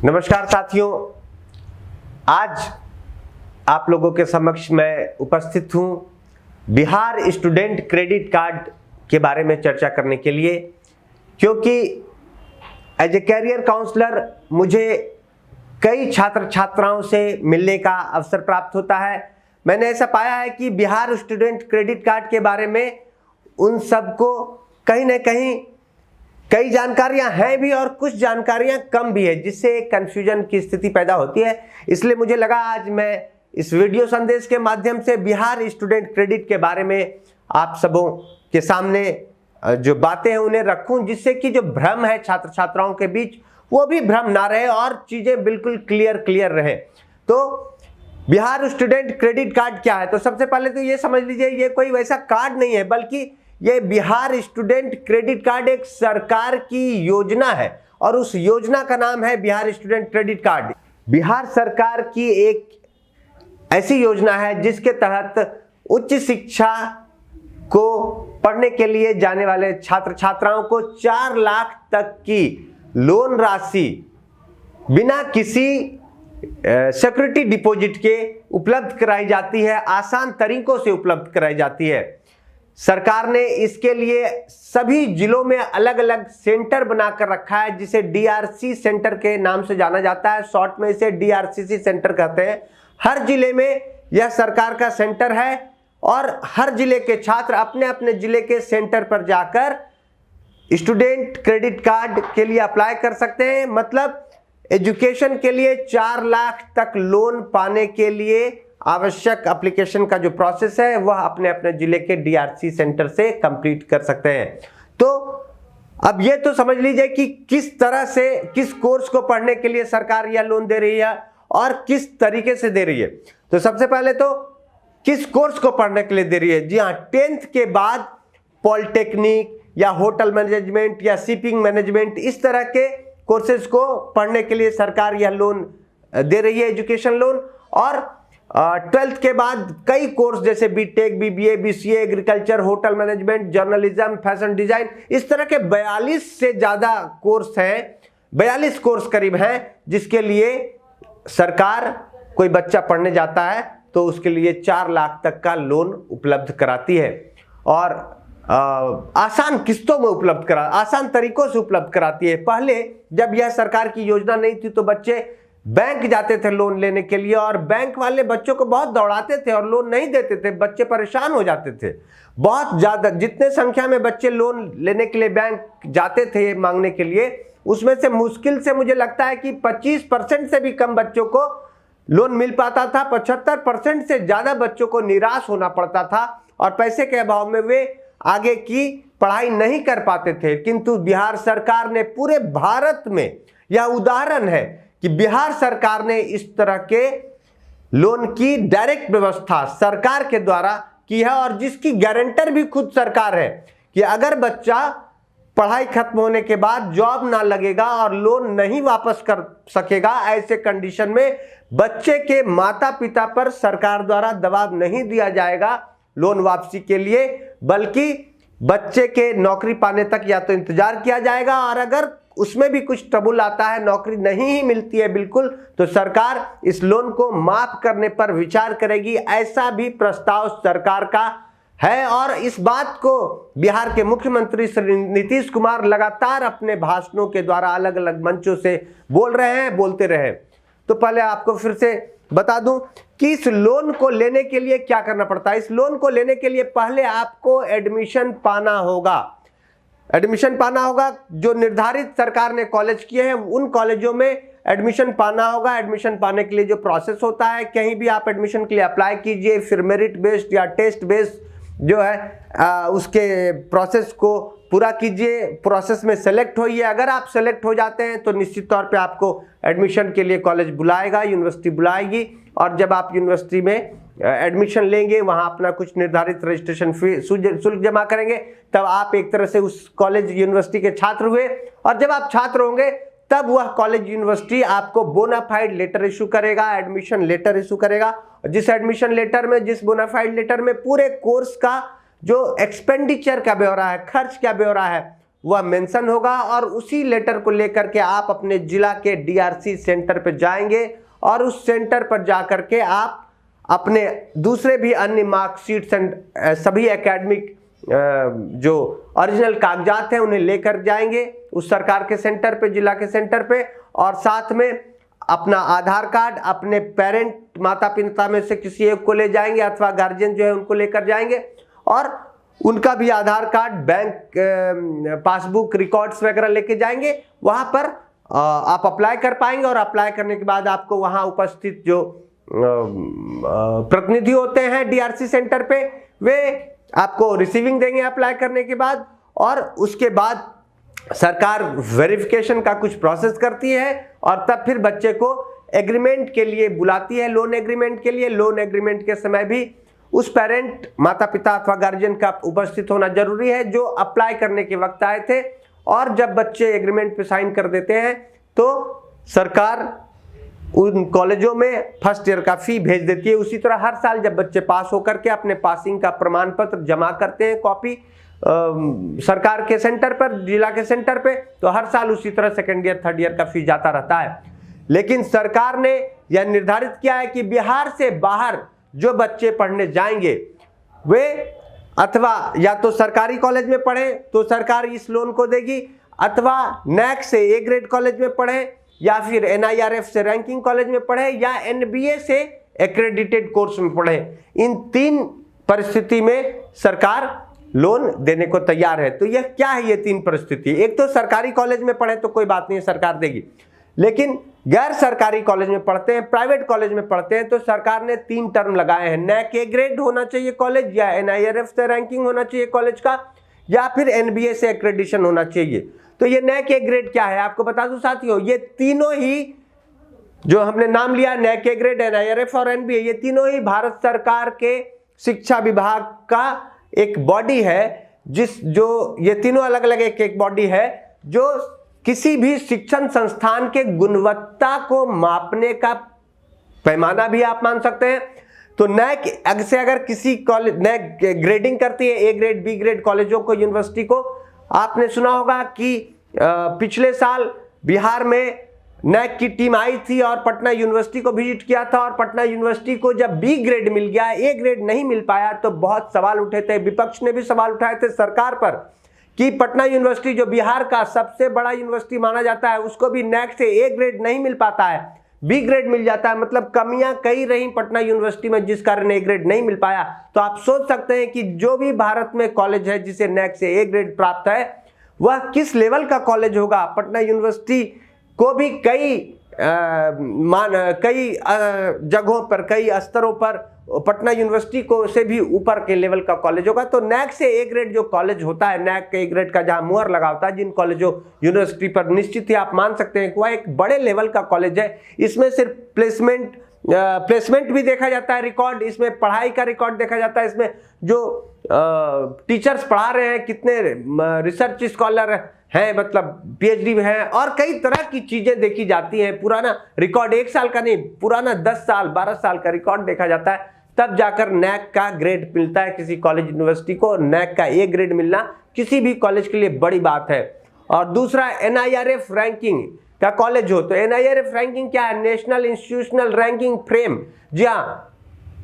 नमस्कार साथियों, आज आप लोगों के समक्ष मैं उपस्थित हूं बिहार स्टूडेंट क्रेडिट कार्ड के बारे में चर्चा करने के लिए, क्योंकि एज ए कैरियर काउंसलर मुझे कई छात्र छात्राओं से मिलने का अवसर प्राप्त होता है। मैंने ऐसा पाया है कि बिहार स्टूडेंट क्रेडिट कार्ड के बारे में उन सबको कहीं ना कहीं कई जानकारियां हैं भी और कुछ जानकारियां कम भी है, जिससे कंफ्यूजन की स्थिति पैदा होती है। इसलिए मुझे लगा आज मैं इस वीडियो संदेश के माध्यम से बिहार स्टूडेंट क्रेडिट के बारे में आप सबों के सामने जो बातें हैं उन्हें रखूं, जिससे कि जो भ्रम है छात्र छात्राओं के बीच वो भी भ्रम ना रहे और चीजें बिल्कुल क्लियर रहे। तो बिहार स्टूडेंट क्रेडिट कार्ड क्या है? तो सबसे पहले तो ये समझ लीजिए, ये कोई वैसा कार्ड नहीं है, बल्कि ये बिहार स्टूडेंट क्रेडिट कार्ड एक सरकार की योजना है और उस योजना का नाम है Bihar student credit card. Bihar सरकार की एक ऐसी योजना है जिसके तहत उच्च शिक्षा को पढ़ने के लिए जाने वाले छात्र छात्राओं को 4 लाख तक की लोन राशि बिना किसी सिक्योरिटी डिपॉजिट के उपलब्ध कराई जाती है, आसान तरीकों से उपलब्ध कराई जाती है। सरकार ने इसके लिए सभी जिलों में अलग अलग सेंटर बनाकर रखा है, जिसे डीआरसी सेंटर के नाम से जाना जाता है। शॉर्ट में इसे डीआरसीसी सेंटर कहते हैं। हर जिले में यह सरकार का सेंटर है और हर जिले के छात्र अपने अपने जिले के सेंटर पर जाकर स्टूडेंट क्रेडिट कार्ड के लिए अप्लाई कर सकते हैं। मतलब एजुकेशन के लिए 4 लाख तक लोन पाने के लिए आवश्यक एप्लीकेशन का जो प्रोसेस है वह अपने अपने जिले के डीआरसी सेंटर से कंप्लीट कर सकते हैं। तो अब ये तो समझ लीजिए कि किस तरह से किस कोर्स को पढ़ने के लिए सरकार यह लोन दे रही है और किस तरीके से दे रही है। तो सबसे पहले तो किस कोर्स को पढ़ने के लिए दे रही है? जी हाँ, 10th के बाद पॉलिटेक्निक या होटल मैनेजमेंट या शिपिंग मैनेजमेंट, इस तरह के कोर्सेज को पढ़ने के लिए सरकार यह लोन दे रही है, एजुकेशन लोन। और 12th के बाद कई कोर्स जैसे B Tech, BBA, BCA, agriculture, hotel management, journalism, fashion design, इस तरह के 42 से ज्यादा कोर्स हैं, 42 कोर्स करीब हैं, जिसके लिए सरकार कोई बच्चा पढ़ने जाता है तो उसके लिए 4 लाख तक का लोन उपलब्ध कराती है और आसान किस्तों में उपलब्ध करा, आसान तरीकों से उपलब्ध कराती है। पहले जब यह सरकार की योजना नहीं थी तो बच्चे बैंक जाते थे लोन लेने के लिए और बैंक वाले बच्चों को बहुत दौड़ाते थे और लोन नहीं देते थे, बच्चे परेशान हो जाते थे। बहुत ज्यादा जितने संख्या में बच्चे लोन लेने के लिए बैंक जाते थे मांगने के लिए, उसमें से मुश्किल से मुझे लगता है कि 25% से भी कम बच्चों को लोन मिल पाता था। 75% से ज्यादा बच्चों को निराश होना पड़ता था और पैसे के अभाव में वे आगे की पढ़ाई नहीं कर पाते थे। किंतु बिहार सरकार ने, पूरे भारत में यह उदाहरण है कि बिहार सरकार ने इस तरह के लोन की डायरेक्ट व्यवस्था सरकार के द्वारा की है और जिसकी गारंटर भी खुद सरकार है कि अगर बच्चा पढ़ाई खत्म होने के बाद जॉब ना लगेगा और लोन नहीं वापस कर सकेगा, ऐसे कंडीशन में बच्चे के माता पिता पर सरकार द्वारा दबाव नहीं दिया जाएगा लोन वापसी के लिए, बल्कि बच्चे के नौकरी पाने तक या तो इंतजार किया जाएगा और अगर उसमें भी कुछ ट्रबल आता है, नौकरी नहीं ही मिलती है बिल्कुल, तो सरकार इस लोन को माफ करने पर विचार करेगी। ऐसा भी प्रस्ताव सरकार का है और इस बात को बिहार के मुख्यमंत्री श्री नीतीश कुमार लगातार अपने भाषणों के द्वारा अलग अलग मंचों से बोल रहे हैं, बोलते रहे। तो पहले आपको फिर से बता दूं कि इस लोन को लेने के लिए क्या करना पड़ता है। इस लोन को लेने के लिए पहले आपको एडमिशन पाना होगा। एडमिशन पाना होगा, जो निर्धारित सरकार ने कॉलेज किए हैं उन कॉलेजों में एडमिशन पाना होगा। एडमिशन पाने के लिए जो प्रोसेस होता है, कहीं भी आप एडमिशन के लिए अप्लाई कीजिए, फिर मेरिट बेस्ड या टेस्ट बेस्ड जो है उसके प्रोसेस को पूरा कीजिए, प्रोसेस में सेलेक्ट होइए। अगर आप सेलेक्ट हो जाते हैं तो निश्चित तौर पे आपको एडमिशन के लिए कॉलेज बुलाएगा, यूनिवर्सिटी बुलाएगी और जब आप यूनिवर्सिटी में एडमिशन लेंगे, वहां अपना कुछ निर्धारित रजिस्ट्रेशन फी शुल्क जमा करेंगे, तब आप एक तरह से उस कॉलेज यूनिवर्सिटी के छात्र हुए। और जब आप छात्र होंगे तब वह कॉलेज यूनिवर्सिटी आपको बोनाफाइड लेटर इशू करेगा, एडमिशन लेटर इशू करेगा। जिस एडमिशन लेटर में, जिस बोनाफाइड लेटर में पूरे कोर्स का जो एक्सपेंडिचर का ब्यौरा है, खर्च का ब्यौरा है, वह मेंशन होगा और उसी लेटर को लेकर के आप अपने जिला के डीआरसी सेंटर पर जाएंगे और उस सेंटर पर जाकर के आप अपने दूसरे भी अन्य मार्कशीट्स एंड सभी एकेडमिक जो ओरिजिनल कागजात हैं उन्हें लेकर जाएंगे उस सरकार के सेंटर पे, जिला के सेंटर पे, और साथ में अपना आधार कार्ड अपने पेरेंट माता पिता में से किसी एक को ले जाएंगे अथवा गार्जियन जो है उनको लेकर जाएंगे और उनका भी आधार कार्ड, बैंक पासबुक, रिकॉर्ड्स वगैरह लेके जाएंगे। वहां पर आप अप्लाई कर पाएंगे और अप्लाई करने के बाद आपको वहां उपस्थित जो प्रतिनिधि होते हैं डीआरसी सेंटर पे, वे आपको रिसीविंग देंगे अप्लाई करने के बाद, और उसके बाद सरकार वेरिफिकेशन का कुछ प्रोसेस करती है और तब फिर बच्चे को एग्रीमेंट के लिए बुलाती है, लोन एग्रीमेंट के लिए। लोन एग्रीमेंट के समय भी उस पेरेंट, माता पिता अथवा गार्जियन का उपस्थित होना जरूरी है जो अप्लाई करने के वक्त आए थे। और जब बच्चे एग्रीमेंट पे साइन कर देते हैं तो सरकार उन कॉलेजों में फर्स्ट ईयर का फी भेज देती है। उसी तरह हर साल जब बच्चे पास होकर के अपने पासिंग का प्रमाण पत्र जमा करते हैं कॉपी सरकार के सेंटर पर, जिला के सेंटर पे, तो हर साल उसी तरह सेकेंड ईयर थर्ड ईयर का फी जाता रहता है। लेकिन सरकार ने यह निर्धारित किया है कि बिहार से बाहर जो बच्चे पढ़ने जाएंगे वे अथवा या तो सरकारी कॉलेज में पढ़े तो सरकार इस लोन को देगी, अथवा नैक से ए ग्रेड कॉलेज में पढ़े, या फिर एनआईआरएफ से रैंकिंग कॉलेज में पढ़े, या एनबीए से एक्रेडिटेड कोर्स में पढ़े। इन तीन परिस्थिति में सरकार लोन देने को तैयार है। तो यह क्या है, ये तीन परिस्थिति? एक तो सरकारी कॉलेज में पढ़े तो कोई बात नहीं, सरकार देगी, लेकिन गैर सरकारी कॉलेज में पढ़ते हैं, प्राइवेट कॉलेज में पढ़ते हैं, तो सरकार ने 3 टर्म लगाए हैं। नैक ए ग्रेड होना चाहिए कॉलेज, या एनआईआरएफ से रैंकिंग होना चाहिए कॉलेज का, या फिर एनबीए से एक्रेडिशन होना चाहिए। तो ये नैक ए ग्रेड क्या है आपको बता दूं साथियों, ये तीनों ही जो हमने नाम लिया, नैक ए ग्रेड, एनआईआरएफ और एनबीए, ये तीनों ही भारत सरकार के शिक्षा विभाग का एक बॉडी है, जो ये तीनों अलग अलग एक बॉडी है जो किसी भी शिक्षण संस्थान के गुणवत्ता को मापने का पैमाना भी आप मान सकते हैं। तो नैक से अगर किसी कॉलेज नैक ग्रेडिंग करती है, ए ग्रेड, बी ग्रेड कॉलेजों को, यूनिवर्सिटी को, आपने सुना होगा कि पिछले साल बिहार में नैक की टीम आई थी और पटना यूनिवर्सिटी को विजिट किया था, और पटना यूनिवर्सिटी को जब बी ग्रेड मिल गया, ए ग्रेड नहीं मिल पाया, तो बहुत सवाल उठे थे, विपक्ष ने भी सवाल उठाए थे सरकार पर कि पटना यूनिवर्सिटी जो बिहार का सबसे बड़ा यूनिवर्सिटी माना जाता है, उसको भी नैक से ए ग्रेड नहीं मिल पाता है, बी ग्रेड मिल जाता है। मतलब कमियां कई रही पटना यूनिवर्सिटी में, जिस कारण ए ग्रेड नहीं मिल पाया। तो आप सोच सकते हैं कि जो भी भारत में कॉलेज है जिसे नैक से ए ग्रेड प्राप्त है, वह किस लेवल का कॉलेज होगा। पटना यूनिवर्सिटी को भी कई जगहों पर, कई स्तरों पर पटना यूनिवर्सिटी को से भी ऊपर के लेवल का कॉलेज होगा। तो नैक से ए ग्रेड जो कॉलेज होता है, नैक के ए ग्रेड का जहां मुहर लगा होता है, जिन कॉलेजों यूनिवर्सिटी पर निश्चित ही आप मान सकते हैं कि वह एक बड़े लेवल का कॉलेज है। इसमें सिर्फ प्लेसमेंट भी देखा जाता है, रिकॉर्ड, इसमें पढ़ाई का रिकॉर्ड देखा जाता है, इसमें जो टीचर्स पढ़ा रहे हैं, कितने रिसर्च स्कॉलर हैं, मतलब पीएचडी में हैं, और कई तरह की चीजें देखी जाती हैं। पुराना रिकॉर्ड 1 साल का नहीं, पुराना 10 साल 12 साल का रिकॉर्ड देखा जाता है, तब जाकर नैक का ग्रेड मिलता है किसी कॉलेज यूनिवर्सिटी को। नैक का ए ग्रेड मिलना किसी भी कॉलेज के लिए बड़ी बात है। और दूसरा, एनआईआरएफ रैंकिंग का कॉलेज हो तो एनआईआरएफ रैंकिंग क्या है? National institutional ranking frame. जी हाँ,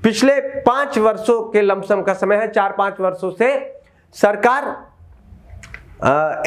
पिछले 5 वर्षों के लमसम का समय है, 4-5 वर्षों से सरकार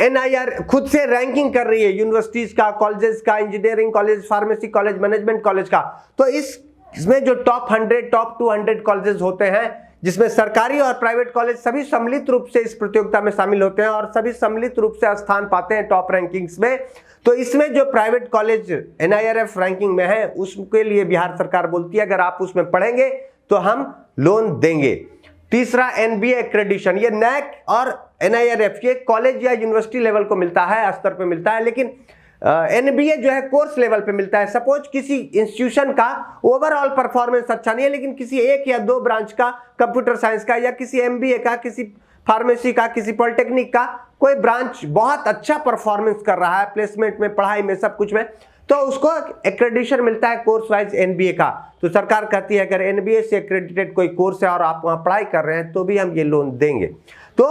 एनआईआर खुद से रैंकिंग कर रही है यूनिवर्सिटीज का, कॉलेजेस का, engineering college, pharmacy college, management college का। तो इसमें जो टॉप 100, टॉप 200 कॉलेजेस होते हैं, जिसमें सरकारी और प्राइवेट कॉलेज सभी सम्मिलित रूप से इस प्रतियोगिता में शामिल होते हैं और सभी सम्मिलित रूप से स्थान पाते हैं टॉप रैंकिंग्स में। तो इसमें जो प्राइवेट कॉलेज एनआईआरएफ रैंकिंग में है, उसके लिए बिहार सरकार बोलती है अगर आप उसमें पढ़ेंगे तो हम लोन देंगे। तीसरा, एनबीए एक्रेडिशन। ये नैक और एनआईआरएफ ये कॉलेज या यूनिवर्सिटी लेवल को मिलता है, स्तर पे मिलता है, लेकिन एनबीए जो है कोर्स लेवल पे मिलता है। सपोज किसी इंस्टीट्यूशन का ओवरऑल परफॉर्मेंस अच्छा नहीं है, लेकिन किसी 1 या 2 ब्रांच का, कंप्यूटर साइंस का, या किसी एमबीए का, किसी फार्मेसी का, किसी पॉलिटेक्निक का कोई ब्रांच बहुत अच्छा परफॉर्मेंस कर रहा है प्लेसमेंट में, पढ़ाई में, सब कुछ में, तो उसको एक्रेडिशन मिलता है कोर्स वाइज एनबीए का। तो सरकार कहती है अगर एनबीए से एक्रेडिटेड कोई कोर्स है और आप वहां पढ़ाई कर रहे हैं तो भी हम ये लोन देंगे। तो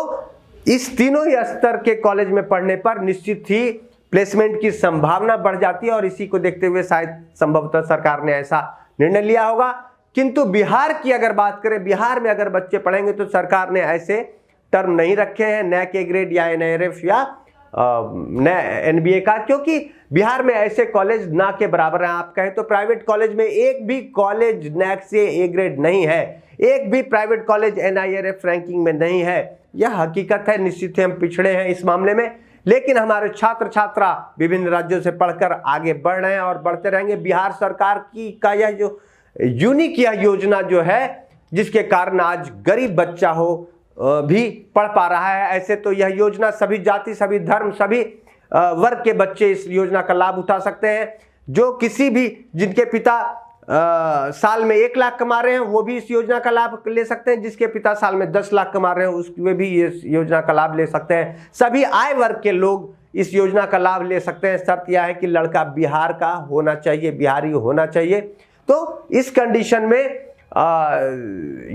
इस तीनों ही स्तर के कॉलेज में पढ़ने पर निश्चित ही प्लेसमेंट की संभावना बढ़ जाती है और इसी को देखते हुए शायद संभवतः सरकार ने ऐसा निर्णय लिया होगा। किंतु बिहार की अगर बात करें, बिहार में अगर बच्चे पढ़ेंगे तो सरकार ने ऐसे टर्म नहीं रखे हैं NAC A ग्रेड या NIRF या NBA का, क्योंकि बिहार में ऐसे कॉलेज ना के बराबर हैं। आप कहें तो प्राइवेट कॉलेज में एक भी कॉलेज NAC से A ग्रेड नहीं है, एक भी प्राइवेट कॉलेज NIRF रैंकिंग में नहीं है। यह हकीकत है। निश्चित ही हम पिछड़े हैं इस मामले में, लेकिन हमारे छात्र छात्रा विभिन्न राज्यों से पढ़कर आगे बढ़ रहे हैं और बढ़ते रहेंगे। बिहार सरकार की का यह जो यूनिक यह योजना जो है, जिसके कारण आज गरीब बच्चा हो भी पढ़ पा रहा है। ऐसे तो यह योजना सभी जाति, सभी धर्म, सभी वर्ग के बच्चे इस योजना का लाभ उठा सकते हैं। जो किसी भी जिनके पिता साल में 1 लाख कमा रहे हैं वो भी इस योजना का लाभ ले सकते हैं, जिसके पिता साल में 10 लाख कमा रहे हैं उसमें भी इस योजना का लाभ ले सकते हैं। सभी आय वर्ग के लोग इस योजना का लाभ ले सकते हैं। शर्त यह है कि लड़का बिहार का होना चाहिए, बिहारी होना चाहिए। तो इस कंडीशन में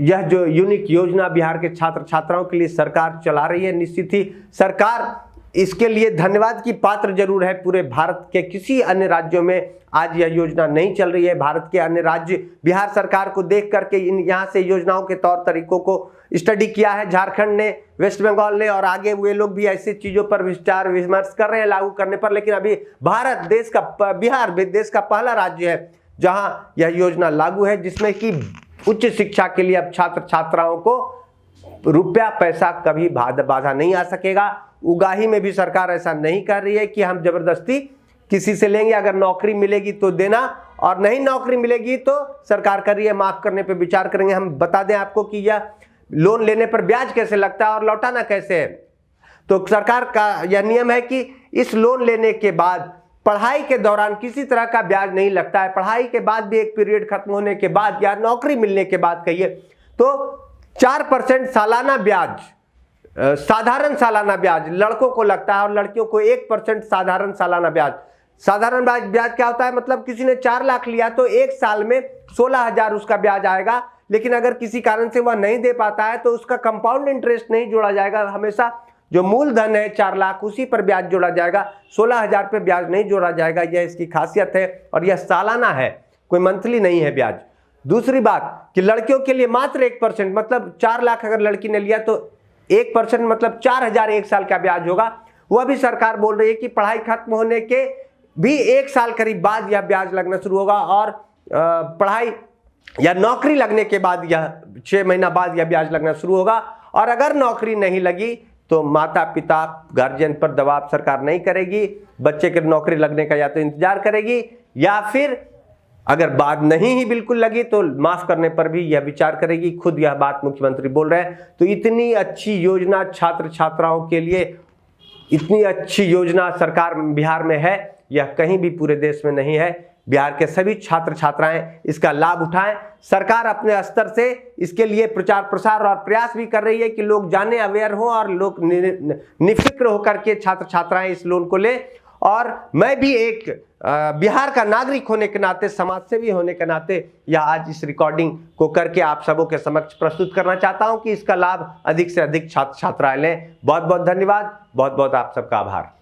यह जो यूनिक योजना बिहार के छात्र छात्राओं के लिए सरकार चला रही है। निश्चित ही सरकार इसके लिए धन्यवाद की पात्र जरूर है। पूरे भारत के किसी अन्य राज्यों में आज यह योजना नहीं चल रही है। भारत के अन्य राज्य बिहार सरकार को देख करके यहाँ से योजनाओं के तौर तरीकों को स्टडी किया है। झारखंड ने, वेस्ट बंगाल ने और आगे वे लोग भी ऐसी चीज़ों पर विचार विमर्श कर रहे हैं लागू करने पर। लेकिन अभी बिहार देश का पहला राज्य है जहाँ यह योजना लागू है, जिसमें कि उच्च शिक्षा के लिए अब छात्र छात्राओं को रुपया पैसा कभी बाधा नहीं आ सकेगा। उगाही में भी सरकार ऐसा नहीं कर रही है कि हम जबरदस्ती किसी से लेंगे, अगर नौकरी मिलेगी तो देना और नहीं नौकरी मिलेगी तो सरकार कर रही है माफ करने पे विचार करेंगे। हम बता दें आपको कि यह लोन लेने पर ब्याज कैसे लगता है और लौटाना कैसे है। तो सरकार का यह नियम है कि इस लोन लेने के बाद पढ़ाई के दौरान किसी तरह का ब्याज नहीं लगता है। पढ़ाई के बाद भी एक पीरियड खत्म होने के बाद या नौकरी मिलने के बाद कहिए तो 4% सालाना ब्याज, साधारण सालाना ब्याज लड़कों को लगता है और लड़कियों को 1% साधारण सालाना ब्याज। साधारण ब्याज क्या होता है, मतलब किसी ने 4 लाख लिया तो एक साल में 16,000 उसका ब्याज आएगा। लेकिन अगर किसी कारण से वह नहीं दे पाता है तो उसका कंपाउंड इंटरेस्ट नहीं जोड़ा जाएगा, हमेशा जो मूलधन है 4 लाख उसी पर ब्याज जोड़ा जाएगा, 16,000 पे ब्याज नहीं जोड़ा जाएगा। यह इसकी खासियत है और यह सालाना है, कोई मंथली नहीं है ब्याज। दूसरी बात कि लड़कियों के लिए मात्र 1%, मतलब 4 लाख अगर लड़की ने लिया तो 1% मतलब 4,000 एक साल का ब्याज होगा। वह भी सरकार बोल रही है कि पढ़ाई खत्म होने के भी 1 साल करीब बाद यह ब्याज लगना शुरू होगा और पढ़ाई या नौकरी लगने के बाद यह 6 महीना बाद यह ब्याज लगना शुरू होगा। और अगर नौकरी नहीं लगी तो माता पिता गार्जियन पर दबाव सरकार नहीं करेगी, बच्चे के नौकरी लगने का या तो इंतजार करेगी या फिर अगर बात नहीं ही बिल्कुल लगी तो माफ करने पर भी यह विचार करेगी। खुद यह बात मुख्यमंत्री बोल रहे हैं। तो इतनी अच्छी योजना छात्र छात्राओं के लिए, इतनी अच्छी योजना सरकार बिहार में है, यह कहीं भी पूरे देश में नहीं है। बिहार के सभी छात्र छात्राएं इसका लाभ उठाएं। सरकार अपने स्तर से इसके लिए प्रचार प्रसार और प्रयास भी कर रही है कि लोग जाने, अवेयर हो और लोग निफिक्र होकर के छात्र छात्राएं इस लोन को ले। और मैं भी एक बिहार का नागरिक होने के नाते, समाज सेवी होने के नाते यह आज इस रिकॉर्डिंग को करके आप सबों के समक्ष प्रस्तुत करना चाहता हूं कि इसका लाभ अधिक से अधिक छात्र छात्राएं लें। बहुत बहुत धन्यवाद, बहुत बहुत आप सबका आभार।